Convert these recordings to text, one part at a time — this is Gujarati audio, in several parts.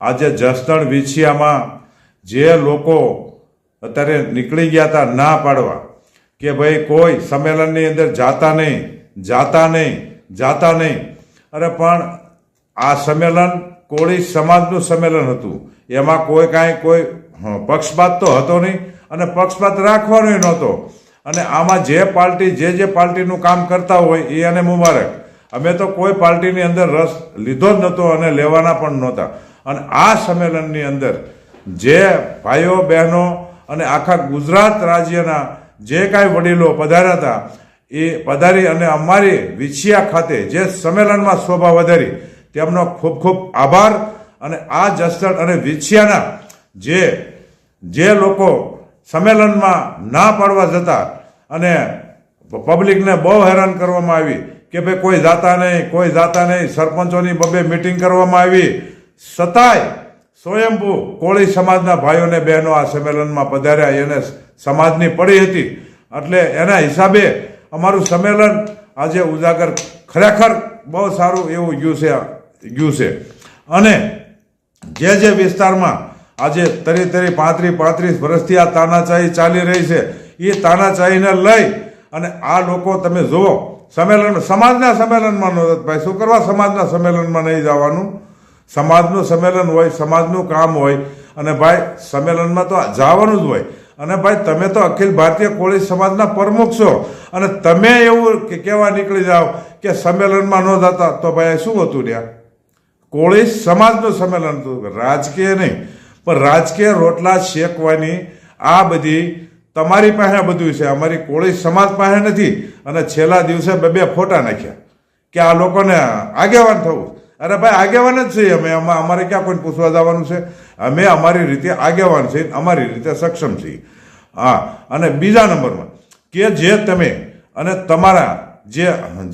આજે જસદણ વિછિયામાં જે લોકો અત્યારે નીકળી ગયા હતા ના પાડવા કે ભાઈ કોઈ સંમેલનની અંદર જાતા નહીં. અરે પણ આ સંમેલન કોળી સમાજનું સંમેલન હતું. એમાં કોઈ પક્ષપાત તો હતો નહીં અને પક્ષપાત રાખવાનો નહોતો. અને આમાં જે પાર્ટીનું કામ કરતા હોય એ અને મુબારક. અમે તો કોઈ પાર્ટીની અંદર રસ લીધો જ નહોતો અને લેવાના પણ નહોતા. અને આ સંમેલનની અંદર જે ભાઈઓ બહેનો અને આખા ગુજરાત રાજ્યના જે કાંઈ વડીલો પધાર્યા હતા એ પધારી અને અમારી વિછિયા ખાતે જે સંમેલનમાં શોભા વધારી તેમનો ખૂબ ખૂબ આભાર. અને આ જસદણ અને વિછિયાના જે લોકો સંમેલનમાં ના પાડવા જતા અને પબ્લિકને બહુ હેરાન કરવામાં આવી કે ભાઈ કોઈ જાતા નહીં, સરપંચોની બબે મિટિંગ કરવામાં આવી, છતાંય સ્વયંભૂ કોળી સમાજના ભાઈઓને બહેનો આ સંમેલનમાં પધાર્યા. એને સમાજની પડી હતી એટલે એના હિસાબે અમારું સંમેલન આજે ઉજાગર ખરેખર બહુ સારું એવું ગયું છે. અને જે વિસ્તારમાં આજે 35 વર્ષથી આ તાનાશાહી ચાલી રહી છે એ તાનાશાહીને લઈ અને આ લોકો તમે જુઓ સમાજના સંમેલનમાં નહોતા. ભાઈ શું કરવા સમાજના સંમેલનમાં નહીં જવાનું? સમાજનું સંમેલન હોય, સમાજનું કામ હોય અને ભાઈ સંમેલનમાં તો જવાનું જ હોય. અને ભાઈ તમે તો અખિલ ભારતીય કોળી સમાજના પ્રમુખ છો અને તમે એવું કહેવા નીકળી જાઓ કે સંમેલનમાં ન જતા તો ભાઈ શું હતું ત્યાં? કોળી સમાજનું સંમેલન હતું, રાજકીય નહીં. પણ રાજકીય રોટલા શેકવાની આ બધી તમારી પાસે બધું છે, અમારી કોળી સમાજ પાસે નથી. અને છેલ્લા દિવસે બે ફોટા નાખ્યા કે આ લોકોને આગેવાન થવું. અરે ભાઈ આગેવાન જ છીએ અમે. અમારે ક્યાં કોઈ પૂછવા જવાનું છે? અમે અમારી રીતે આગેવાન છીએ, અમારી રીતે સક્ષમ છીએ. હા, અને બીજા નંબરમાં કે જે તમે અને તમારા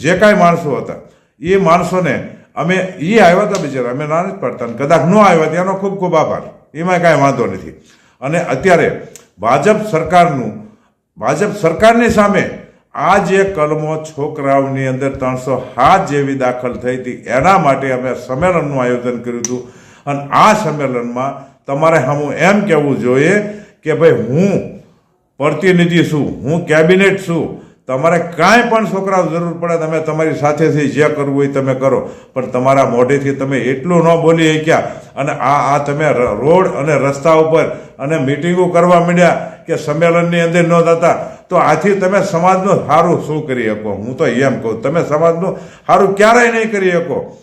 જે કાંઈ માણસો હતા એ માણસોને અમે આવ્યા હતા બિચારા, અમે ના નથી પડતા. કદાચ ન આવ્યા તેનો ખૂબ ખૂબ આભાર, એમાં કાંઈ વાંધો નથી. અને અત્યારે ભાજપ સરકારની સામે આ જે કલમો છોકરાઓની અંદર 307 જેવી દાખલ થઈ હતી એના માટે અમે સંમેલનનું આયોજન કર્યું હતું. અને આ સંમેલનમાં તમારે હું એમ કહેવું જોઈએ કે ભાઈ હું પ્રતિનિધિ છું, હું કેબિનેટ છું. તમારે કાંઈ પણ છોકરાઓ જરૂર પડે તમે તમારી સાથેથી જે કરવું હોય તમે કરો, પણ તમારા મોઢેથી તમે એટલું ન બોલી શક્યા અને આ તમે રોડ અને રસ્તા ઉપર અને મિટિંગો કરવા માંડ્યા કે સંમેલનની અંદર ન થતા, તો આથી તમે સમાજનું સારું શું કરી શકો? હું તો એમ કહું તમે સમાજનું સારું ક્યારેય નહીં કરી શકો.